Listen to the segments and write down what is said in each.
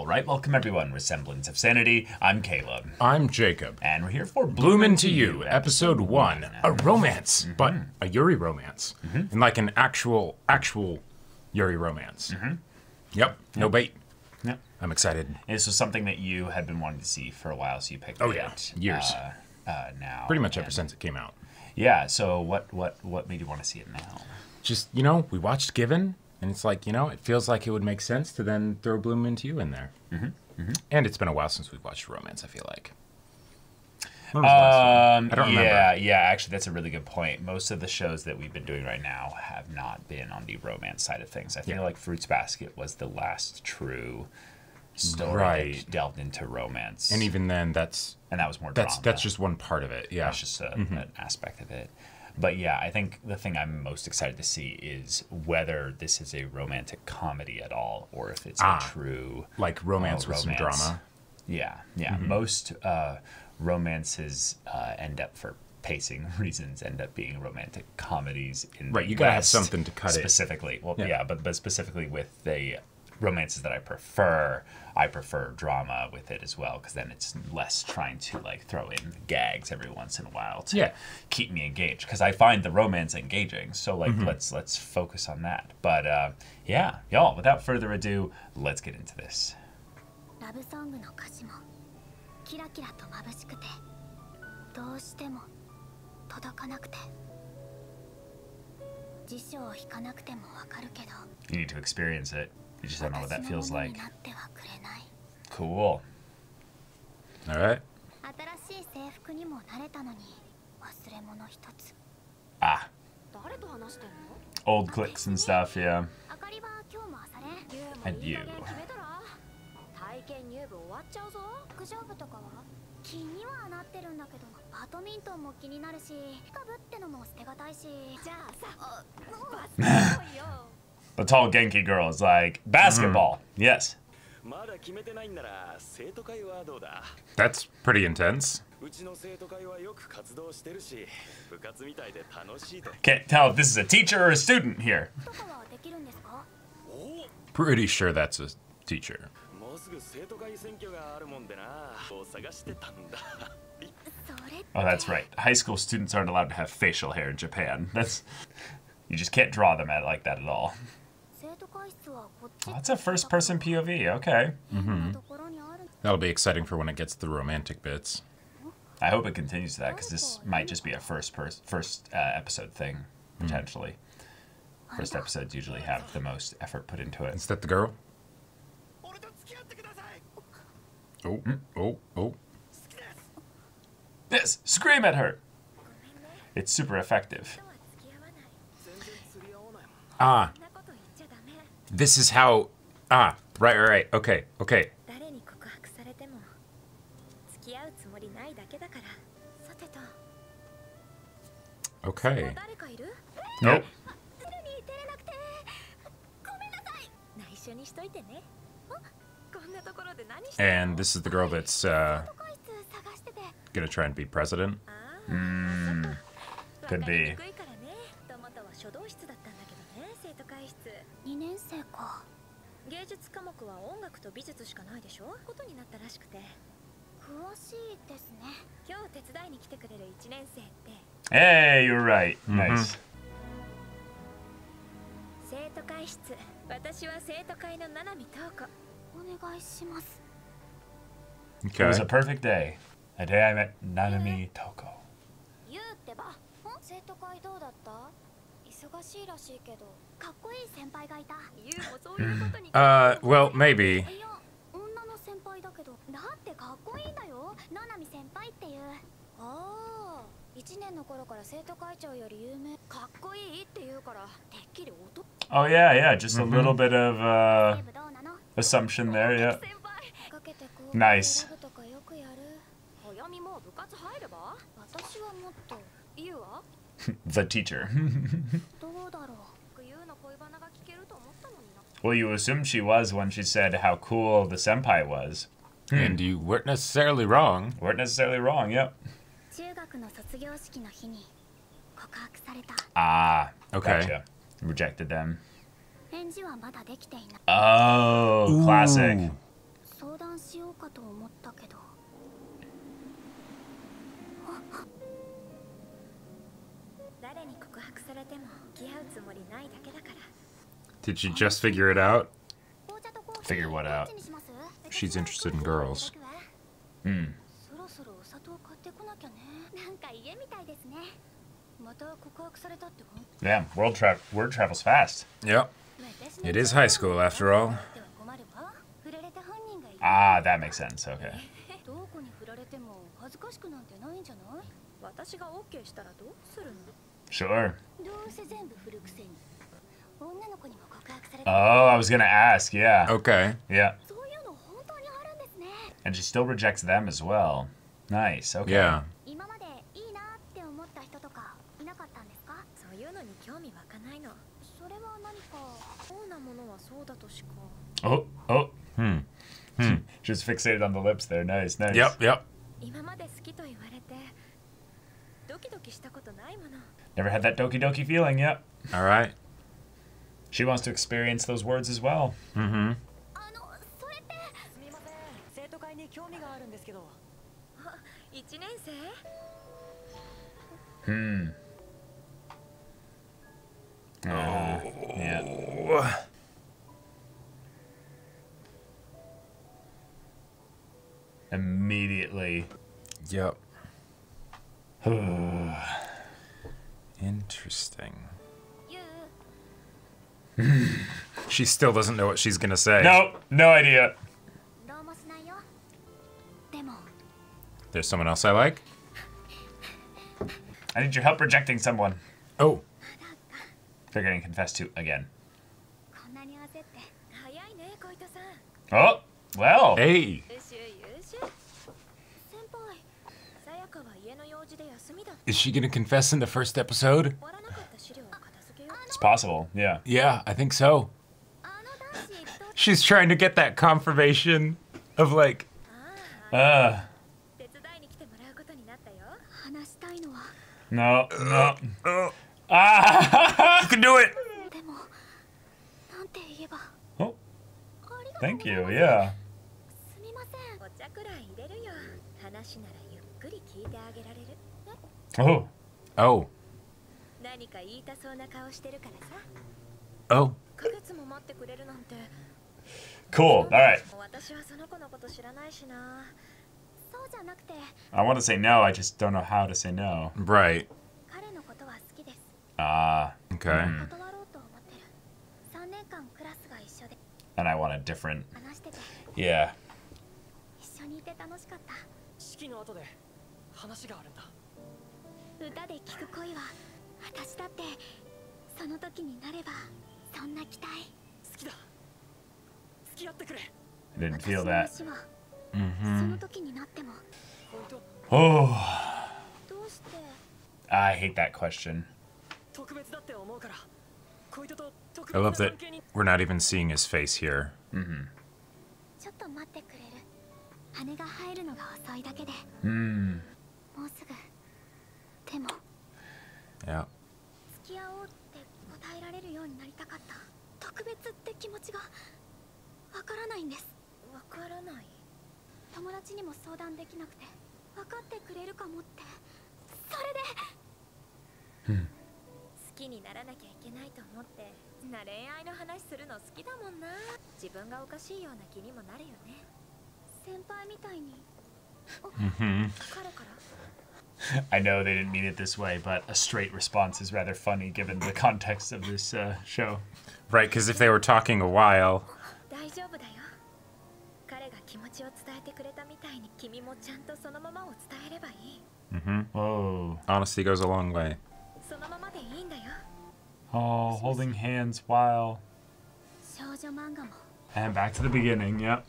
All right, welcome everyone with Semblance of Sanity. I'm Caleb. I'm Jacob. And we're here for Bloom Into You, episode 1. A romance, but a Yuri romance. And like an actual Yuri romance. Yep, no bait. Yep. I'm excited. This was something that you had been wanting to see for a while, so you picked it. Years. Now. Pretty much ever since it came out. Yeah, so what made you want to see it now? Just, we watched Given, and it's like, it feels like it would make sense to then throw Bloom Into You in there. And it's been a while since we've watched romance, I feel like. When was the last one? I don't remember. Yeah, actually, that's a really good point. Most of the shows that we've been doing right now have not been on the romance side of things. I feel like Fruits Basket was the last true story that delved into romance. And even then, that was more drama. That's just one part of it, yeah. That's just an aspect of it. But yeah, I think the thing I'm most excited to see is whether this is a romantic comedy at all, or if it's a true... Like romance with some drama. Yeah. Most romances end up, for pacing reasons, end up being romantic comedies in the you gotta have West, something to cut specifically. Well, but specifically with the romances that I prefer drama with it as well, because then it's less trying to like throw in gags every once in a while to keep me engaged, because I find the romance engaging. So like let's focus on that. But y'all, without further ado, let's get into this. You need to experience it. You just don't know what that feels like. Cool. All right. Old clicks and stuff, yeah. And you. The tall Genki girl is like, basketball. Yes. That's pretty intense. Can't tell if this is a teacher or a student here. Pretty sure that's a teacher. Oh, that's right. High school students aren't allowed to have facial hair in Japan. You just can't draw them like that at all. Oh, that's a first-person POV. Okay. That'll be exciting for when it gets to the romantic bits. I hope it continues to that, because this might just be a first episode thing, potentially. First episodes usually have the most effort put into it. Is that the girl? Oh. Yes! Scream at her! It's super effective. This is how... Right. Okay. Okay. Nope. And this is the girl that's gonna try and be president? Could be. Hey, you're right. Nice. Okay. It was a perfect day. A day I met Nanami Toko. Well, maybe. Oh yeah, just a little bit of assumption there, yeah. Nice. The teacher. Well, you assumed she was when she said how cool the senpai was. And you weren't necessarily wrong. Weren't necessarily wrong, yep. Ah, okay. Gotcha. Rejected them. Oh, classic. Did you just figure it out? Figure what out? She's interested in girls. Hmm. Yeah, word travels fast. Yep. It is high school after all. Ah, that makes sense. Okay. Sure. Oh, I was gonna ask, yeah. Okay. Yeah. And she still rejects them as well. Nice, okay. Yeah. Oh, oh. Hmm. Just fixated on the lips there. Nice, nice. Yep, yep. Never had that doki doki feeling, yep. All right. She wants to experience those words as well. Mm-hmm. Hmm. Yeah. Immediately. Yep. Interesting. She still doesn't know what she's gonna say. Nope, no idea. There's someone else I like? I need your help rejecting someone. Oh. They're getting confessed to again. Oh, well. Hey. Is she gonna confess in the first episode? It's possible, yeah. Yeah, I think so. She's trying to get that confirmation of like... No, no. You can do it! Oh, thank you, yeah. Oh. Oh. Oh. Cool, alright. I want to say no, I just don't know how to say no. Right. Ah. Okay. And I want a different... Yeah. I didn't feel that. Mm-hmm. Oh. I hate that question. I love that we're not even seeing his face here. Mm-hmm. Yeah. Mm-hmm. I know they didn't mean it this way, but a straight response is rather funny given the context of this show. Right, because if they were talking a while... Mm-hmm. Oh. Honesty goes a long way. Oh, holding hands while... And back to the beginning, yep.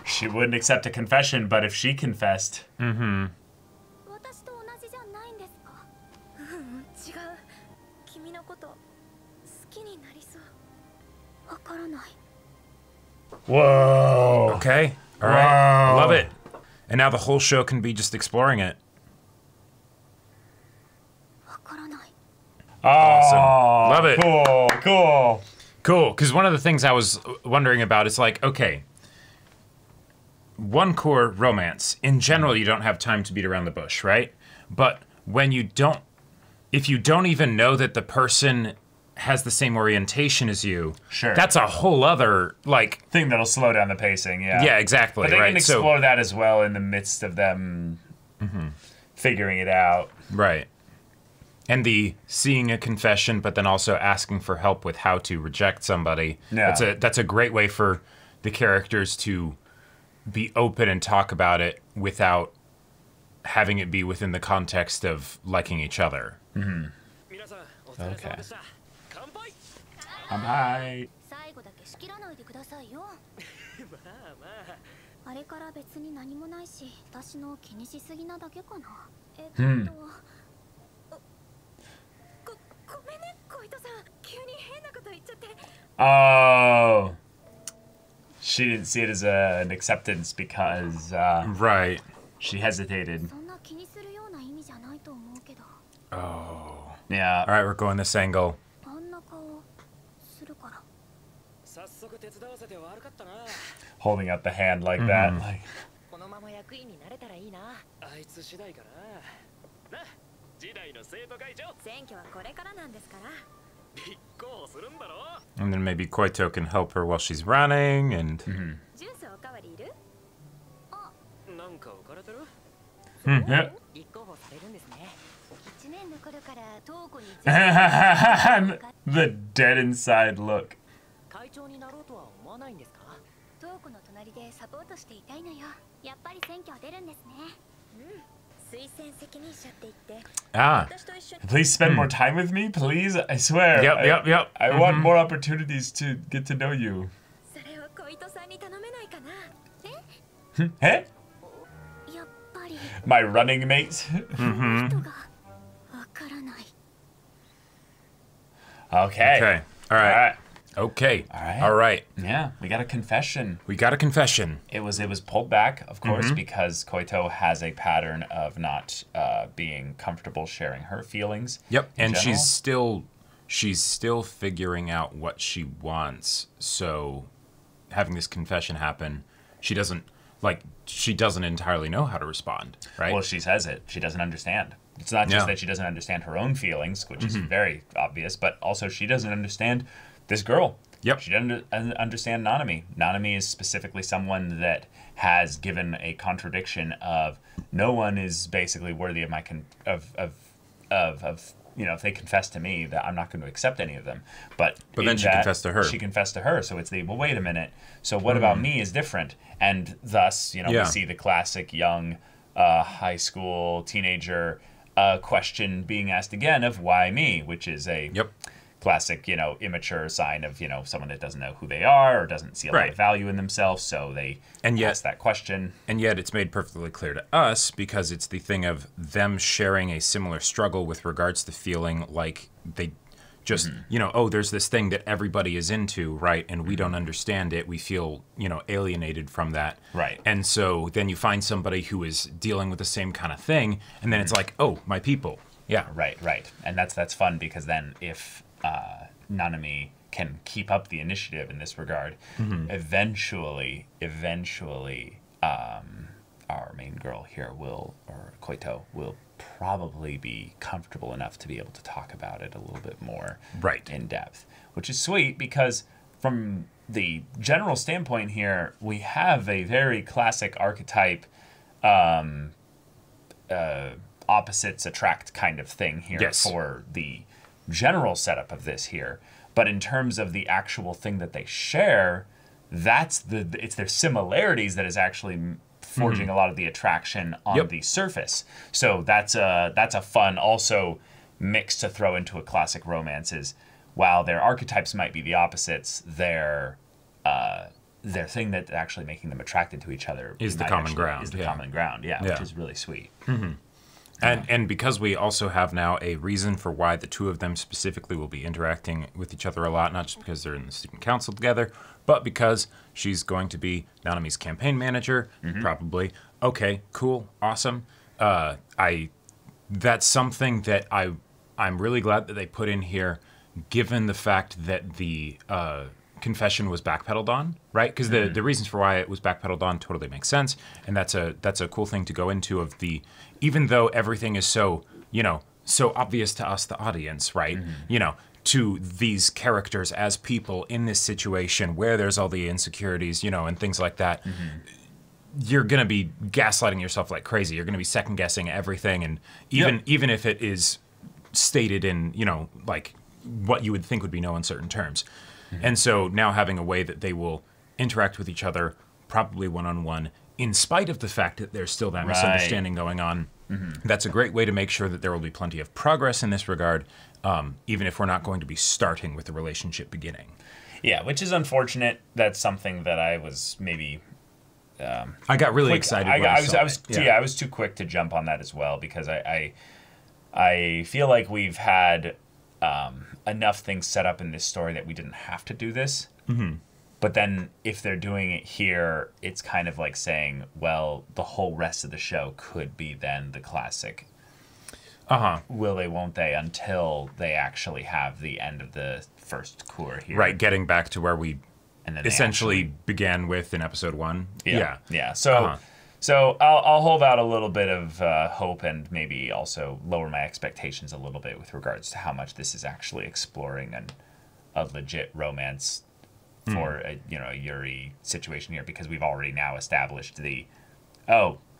She wouldn't accept a confession, but if she confessed... Mm-hmm. Whoa. Okay. All right. Love it. And now the whole show can be just exploring it. Awesome. Love it. Cool. Because one of the things I was wondering about is like, okay, one core romance. In general, you don't have time to beat around the bush, right? But when you don't, if you don't even know that the person has the same orientation as you, that's a whole other, like... thing that'll slow down the pacing, yeah. Yeah, exactly, but they can explore that as well in the midst of them figuring it out. Right. And the seeing a confession, but then also asking for help with how to reject somebody. Yeah. That's a great way for the characters to be open and talk about it without having it be within the context of liking each other. Okay. Bye. Oh, she didn't see it as an acceptance because right, she hesitated. Oh, yeah. All right, we're going this angle. Holding out the hand like that, like. And then maybe Koito can help her while she's running, and... Yeah. The dead inside look. Ah. Please spend more time with me, please. I swear. Yep. I want more opportunities to get to know you. Hey? My running mate? Okay. All right. Okay. All right. Yeah, we got a confession. It was pulled back, of course, because Koito has a pattern of not being comfortable sharing her feelings. Yep, and she's still figuring out what she wants. So, having this confession happen, she doesn't entirely know how to respond, right? Well, she says it. She doesn't understand. It's not just that she doesn't understand her own feelings, which is very obvious, but also she doesn't understand this girl. Yep. She doesn't understand Nanami. Nanami is specifically someone that has given a contradiction of no one is basically worthy of my if they confess to me, that I'm not going to accept any of them. But then she confessed to her. She confessed to her. So it's well, wait a minute. So what about me is different? And thus, we see the classic young high school teenager question being asked again of why me, which is a classic, immature sign of, someone that doesn't know who they are or doesn't see a lot of value in themselves. So they ask that question. And yet it's made perfectly clear to us because it's the thing of them sharing a similar struggle with regards to feeling like they just, there's this thing that everybody is into, right? And we don't understand it. We feel, alienated from that. Right. And so then you find somebody who is dealing with the same kind of thing. And then it's like, oh, my people. Yeah. Right. And that's fun because then if Nanami can keep up the initiative in this regard, eventually, our main girl here Koito will probably be comfortable enough to be able to talk about it a little bit more in depth, which is sweet because from the general standpoint here, we have a very classic archetype opposites attract kind of thing here for the general setup of this here. But in terms of the actual thing that they share, it's their similarities that is actually forging a lot of the attraction on the surface. So that's a fun also mix to throw into a classic romance is while their archetypes might be the opposites, their thing that's actually making them attracted to each other is the common ground. Is the common ground, which is really sweet. And because we also have now a reason for why the two of them specifically will be interacting with each other a lot, not just because they're in the student council together, but because she's going to be Nanami's campaign manager, probably. Okay, cool, awesome. That's something that I'm really glad that they put in here, given the fact that the confession was backpedaled on, right? Because the reasons for why it was backpedaled on totally make sense, and that's a cool thing to go into. Even though everything is so so obvious to us, the audience, right? To these characters as people in this situation where there's all the insecurities, and things like that. You're going to be gaslighting yourself like crazy. You're going to be second guessing everything. And even if it is stated in, like what you would think would be no uncertain terms. And so now having a way that they will interact with each other, probably one-on-one, in spite of the fact that there's still that misunderstanding going on. That's a great way to make sure that there will be plenty of progress in this regard, even if we're not going to be starting with the relationship beginning. Yeah, which is unfortunate. That's something that I was maybe... I got really excited. I was too quick to jump on that as well, because I feel like we've had enough things set up in this story that we didn't have to do this. But then if they're doing it here, it's kind of like saying, well, the whole rest of the show could be then the classic will they, won't they, until they actually have the end of the first cour here. Right, getting back to where we essentially began with in episode 1. Yeah. So I'll hold out a little bit of hope, and maybe also lower my expectations a little bit with regards to how much this is actually exploring a legit romance for a Yuri situation here, because we've already now established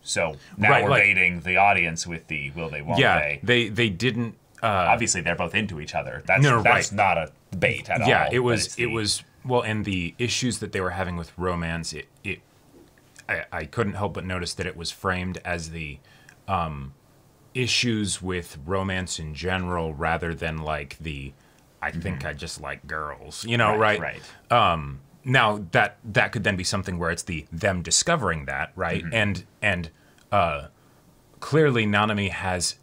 so now we're baiting the audience with the will they, won't they. They didn't obviously they're both into each other. That's not a bait at all. Yeah, it was well, and the issues that they were having with romance, I couldn't help but notice that it was framed as the issues with romance in general, rather than like the I think I just like girls, right? Now that could then be something where it's them discovering that, right? And clearly Nanami has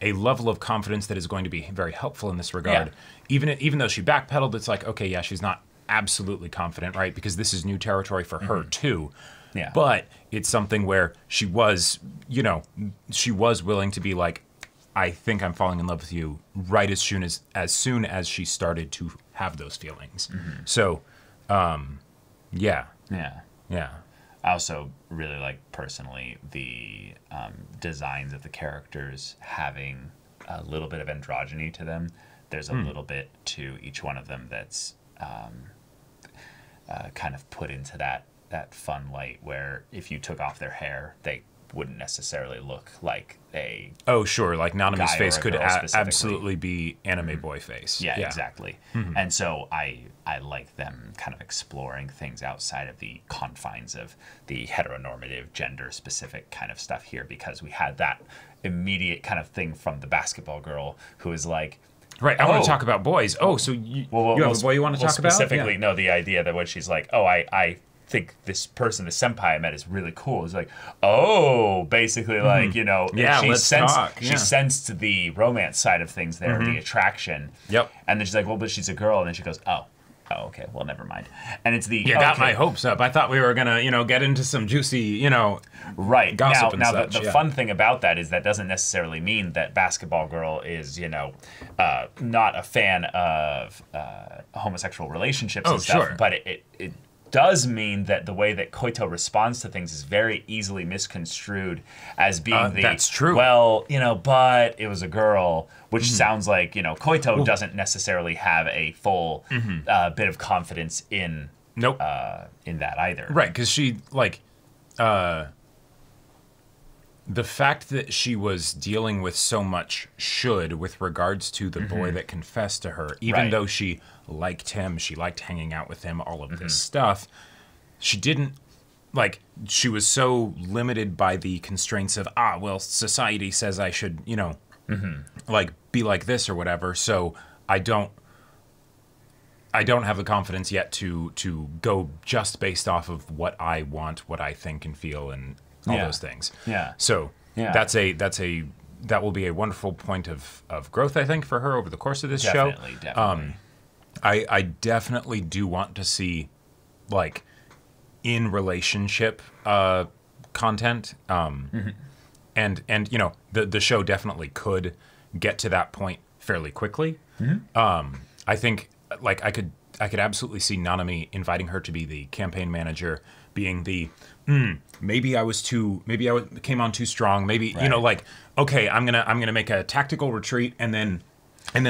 a level of confidence that is going to be very helpful in this regard. Even though she backpedaled, it's like, okay, yeah, she's not absolutely confident, right? Because this is new territory for her too. Yeah. But it's something where she was willing to be like, I think I'm falling in love with you right as soon as she started to have those feelings. So, yeah. I also really like, personally, the designs of the characters having a little bit of androgyny to them. There's a little bit to each one of them that's kind of put into that fun light, where if you took off their hair, they wouldn't necessarily look like a like Nanami's face could absolutely be anime boy face. Yeah, exactly. And so I like them kind of exploring things outside of the confines of the heteronormative, gender specific kind of stuff here, because we had that immediate kind of thing from the basketball girl who is like, right, I want to talk about boys. So you have a boy you want to talk about? Specifically, no, the idea that when she's like, I think this person, the senpai I met, is really cool. It's like, basically like, she sensed the romance side of things there, the attraction. Yep. And then she's like, well, but she's a girl. And then she goes, oh, okay, well, never mind. And it's you got my hopes up. I thought we were gonna, get into some juicy, right. Gossip and now such. the fun thing about that is that doesn't necessarily mean that basketball girl is, not a fan of homosexual relationships and stuff. Sure. But it does mean that the way that Koito responds to things is very easily misconstrued as being that's true. Well, but it was a girl, which sounds like, Koito doesn't necessarily have a full bit of confidence in that either. Right, because she, the fact that she was dealing with so much should with regards to the boy that confessed to her, even though she liked him, she liked hanging out with him, all of this stuff, she didn't, she was so limited by the constraints of, society says I should, be like this or whatever, so I don't have the confidence yet to go just based off of what I want, what I think and feel, and all those things. Yeah. So that will be a wonderful point of growth, I think, for her over the course of this show. Definitely. I definitely do want to see, like, in relationship content. And you know, the show definitely could get to that point fairly quickly. I think, like, I could absolutely see Nanami inviting her to be the campaign manager, being the maybe I came on too strong, maybe you know, like, okay, I'm gonna make a tactical retreat and then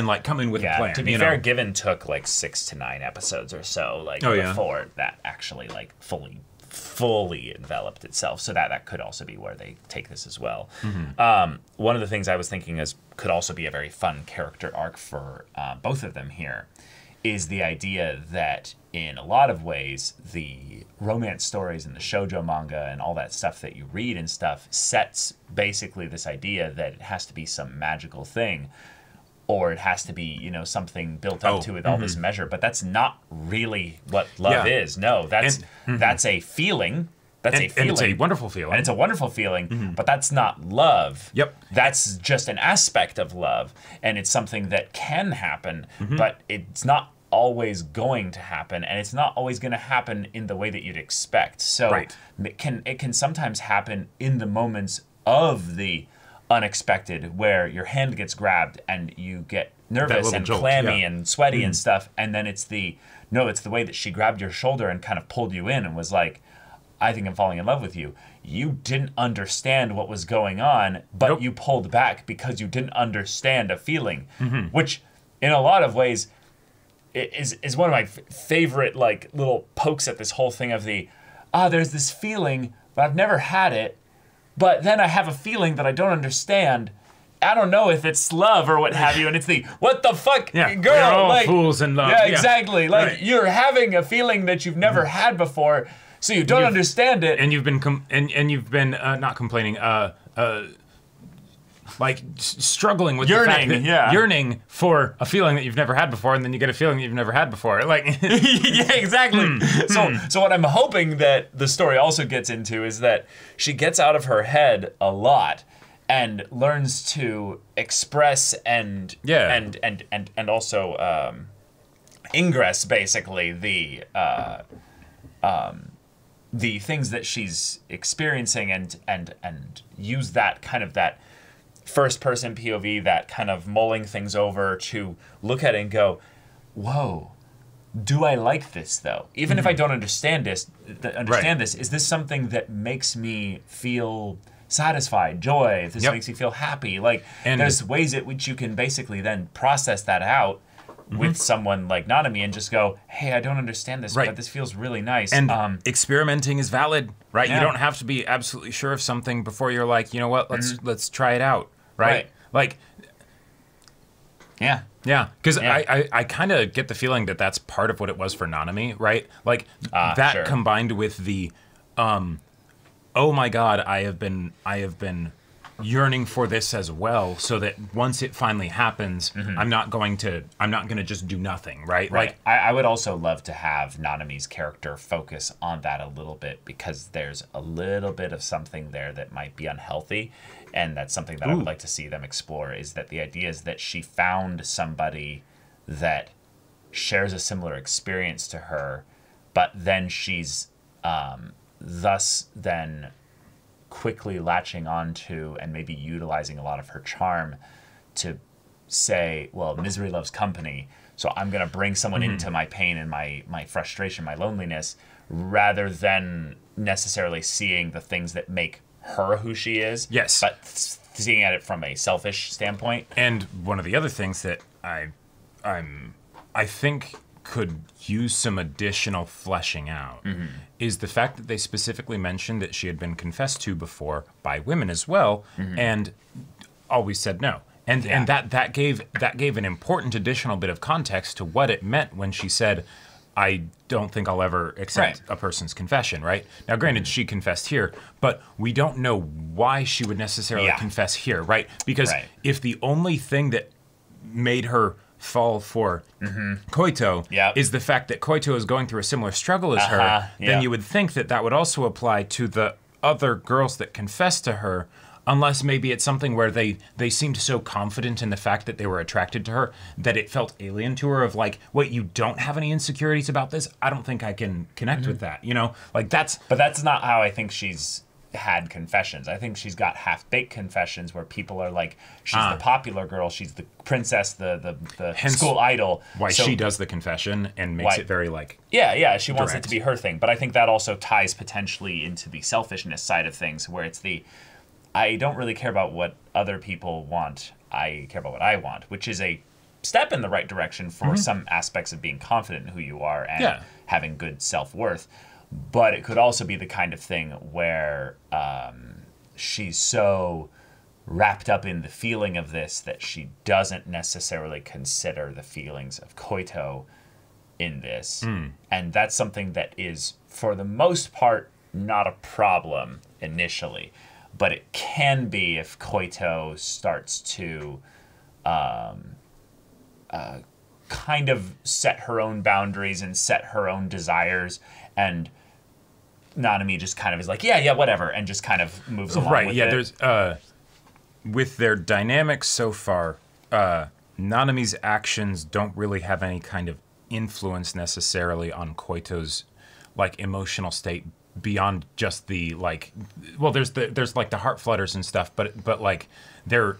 like come in with a plan. To be fair, Given took like 6 to 9 episodes or so, like before that actually like fully enveloped itself. So that could also be where they take this as well. One of the things I was thinking is could also be a very fun character arc for both of them here is the idea that in a lot of ways the romance stories and the shoujo manga and all that stuff that you read and stuff sets basically this idea that it has to be some magical thing, or it has to be, you know, something built up to with all this measure. But that's not really what love is. No, that's a feeling. That's a feeling. And it's a wonderful feeling. And it's a wonderful feeling, but that's not love. Yep. That's just an aspect of love. And it's something that can happen, but it's not always going to happen. And it's not always going to happen in the way that you'd expect. So it can sometimes happen in the moments of the unexpected, where your hand gets grabbed and you get nervous and clammy and sweaty and stuff, and then it's the way that she grabbed your shoulder and kind of pulled you in and was like, I think I'm falling in love with you. You didn't understand what was going on, but you pulled back because you didn't understand a feeling, which in a lot of ways is one of my favorite like little pokes at this whole thing of there's this feeling, but I've never had it. But then I have a feeling that I don't understand. I don't know if it's love or what have you. And it's what the fuck, girl? We're all fools in love. Yeah, exactly. Like you're having a feeling that you've never had before, so you don't understand it. And you've been not complaining, like struggling with the fact that yearning for a feeling that you've never had before, and then you get a feeling that you've never had before. Like, yeah, exactly. So what I'm hoping that the story also gets into is that she gets out of her head a lot and learns to express and also ingress basically the things that she's experiencing and use that kind of that first person POV, that kind of mulling things over to look at it and go, whoa, do I like this though? Even if I don't understand this, is this something that makes me feel satisfied, joy, if this makes me feel happy? Like, and there's ways at which you can basically then process that out with someone like Nanami and just go, hey, I don't understand this, but this feels really nice. And experimenting is valid, right? You don't have to be absolutely sure of something before you're like, you know what, let's try it out, right? Like, yeah, because I kind of get the feeling that that's part of what it was for Nanami, right? Like, that combined with the, oh my God, I have been yearning for this as well, so that once it finally happens, I'm not going to just do nothing, right? Like, I would also love to have Nanami's character focus on that a little bit, because there's a little bit of something there that might be unhealthy, and that's something that I would like to see them explore, is that the idea is that she found somebody that shares a similar experience to her, but then she's thus then quickly latching onto and maybe utilizing a lot of her charm to say, well, misery loves company, so I'm going to bring someone into my pain and my frustration, my loneliness, rather than necessarily seeing the things that make her who she is. Yes. But seeing at it from a selfish standpoint. And one of the other things that I think could use some additional fleshing out is the fact that they specifically mentioned that she had been confessed to before by women as well, and always said no. And that gave an important additional bit of context to what it meant when she said, I don't think I'll ever accept a person's confession, right? Now, granted, she confessed here, but we don't know why she would necessarily confess here, right? Because if the only thing that made her fall for Koito is the fact that Koito is going through a similar struggle as her, then you would think that would also apply to the other girls that confess to her. Unless maybe it's something where they seemed so confident in the fact that they were attracted to her that it felt alien to her of like, wait, you don't have any insecurities about this? I don't think I can connect with that, you know? Like that's... But that's not how I think she's had confessions. I think she's got half-baked confessions where people are like, she's the popular girl, she's the princess, the school idol. Why she does the confession and makes it very like... Yeah, she wants it to be her thing. But I think that also ties potentially into the selfishness side of things, where it's the, I don't really care about what other people want, I care about what I want, which is a step in the right direction for some aspects of being confident in who you are and having good self-worth. But it could also be the kind of thing where she's so wrapped up in the feeling of this that she doesn't necessarily consider the feelings of Koito in this. And that's something that is, for the most part, not a problem initially. But it can be if Koito starts to kind of set her own boundaries and set her own desires, and Nanami just kind of is like, yeah, whatever, and just kind of moves along with it. There's with their dynamics so far, Nanami's actions don't really have any kind of influence necessarily on Koito's like emotional state beyond just the like, well, there's like the heart flutters and stuff, but like there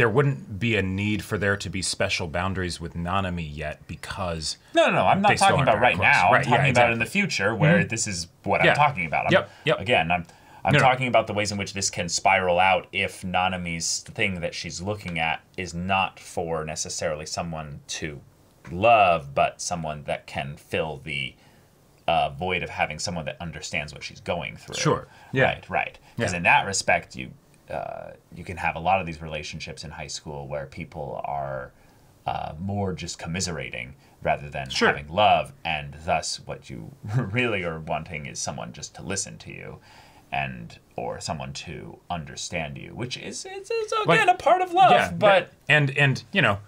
wouldn't be a need for there to be special boundaries with Nanami yet, because No, I'm not talking about right now. I'm talking about in the future, where this is what I'm talking about. Again, I'm talking about the ways in which this can spiral out if Nanami's thing that she's looking at is not for necessarily someone to love, but someone that can fill the void of having someone that understands what she's going through. Sure. Yeah. Right. Because in that respect, you can have a lot of these relationships in high school where people are more just commiserating rather than having love, and thus what you really are wanting is someone just to listen to you, and or someone to understand you, which is it's again a part of love. But and you know,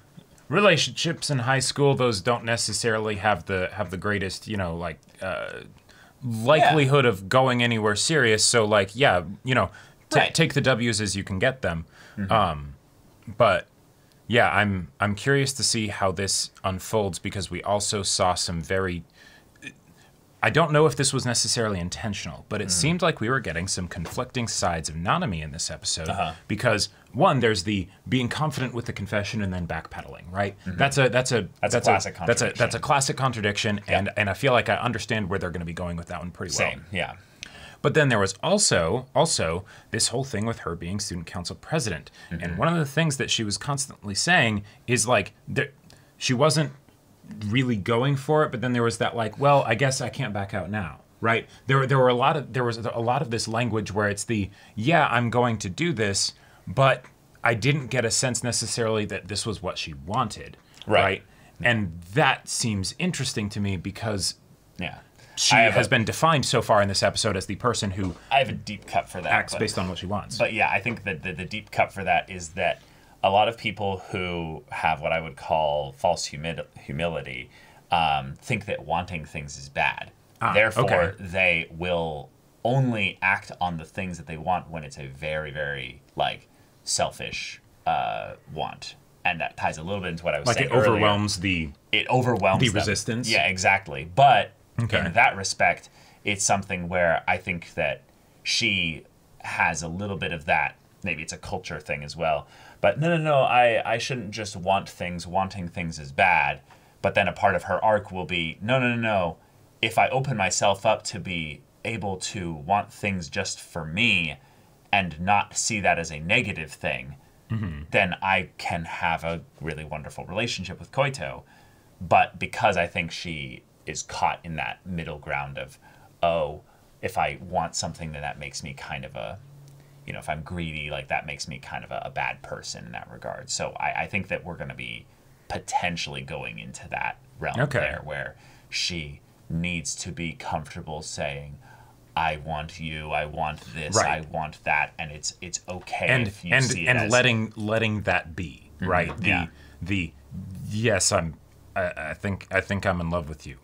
relationships in high school, those don't necessarily have the greatest, you know, like likelihood of going anywhere serious. So like, you know, take the W's as you can get them. But yeah, I'm curious to see how this unfolds, because we also saw some very, I don't know if this was necessarily intentional, but it seemed like we were getting some conflicting sides of Nanami in this episode. Because one, there's the being confident with the confession and then backpedaling, right? That's a classic contradiction. That's a classic contradiction, and I feel like I understand where they're going to be going with that one pretty well. Same, yeah. But then there was also this whole thing with her being student council president. And one of the things that she was constantly saying is like, she wasn't really going for it, but then there was that like, well, I guess I can't back out now, right? There was a lot of this language where it's the, I'm going to do this, but I didn't get a sense necessarily that this was what she wanted, right? And that seems interesting to me, because she has been defined so far in this episode as the person who I have a deep cut for that, acts based on what she wants. But yeah, I think that the deep cut for that is that a lot of people who have what I would call false humility think that wanting things is bad. Therefore, they will only act on the things that they want when it's a very, very like selfish want. And that ties a little bit into what I was saying earlier. It overwhelms the them. resistance. Yeah, exactly. But in that respect, it's something where I think that she has a little bit of that. Maybe it's a culture thing as well. But no, I shouldn't just want things. Wanting things is bad. But then a part of her arc will be, no. If I open myself up to be able to want things just for me and not see that as a negative thing, then I can have a really wonderful relationship with Koito. But because I think she is caught in that middle ground of, if I want something, then that makes me kind of a, you know, if I'm greedy, like that makes me kind of a bad person in that regard. So I think that we're going to be potentially going into that realm there, where she needs to be comfortable saying, I want you, I want this, I want that, and it's okay if you see it as... letting that be, right? Yes, I think I'm in love with you,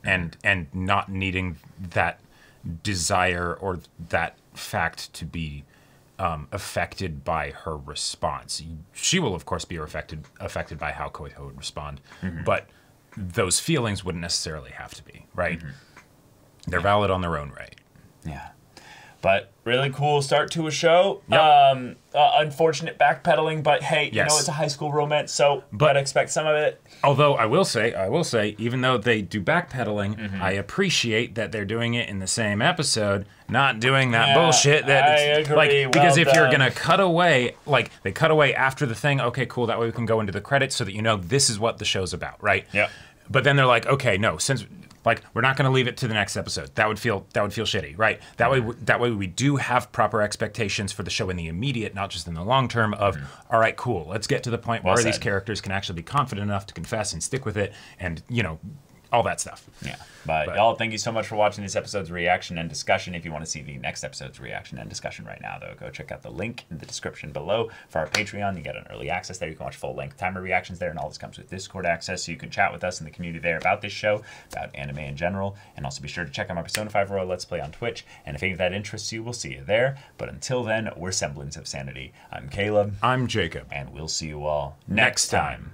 and not needing that desire or that fact to be affected by her response. She will, of course, be affected by how Koito would respond, but those feelings wouldn't necessarily have to be, right? They're valid on their own right. Yeah. But really cool start to a show. Yep. Unfortunate backpedaling, but hey, you Yes. know, it's a high school romance, so but expect some of it. Although I will say, even though they do backpedaling, I appreciate that they're doing it in the same episode, not doing that bullshit. That I it's, agree. like because Well if you're done. gonna cut away, like they cut away after the thing, okay, cool. That way we can go into the credits so that you know this is what the show's about, right? Yeah. But then they're like, okay, no, since like we're not going to leave it to the next episode. That would feel shitty, right? That way we do have proper expectations for the show in the immediate, not just in the long term. Of all right, cool. Let's get to the point where these characters can actually be confident enough to confess and stick with it, and all that stuff. Yeah. But y'all, thank you so much for watching this episode's reaction and discussion. If you want to see the next episode's reaction and discussion right now, though, go check out the link in the description below for our Patreon. You get an early access there. You can watch full-length timer reactions there, and all this comes with Discord access, so you can chat with us in the community there about this show, about anime in general, and also be sure to check out my Persona 5 Royal Let's Play on Twitch, and if any of that interests you, we'll see you there. But until then, we're Semblance of Sanity. I'm Caleb. I'm Jacob. And we'll see you all next time.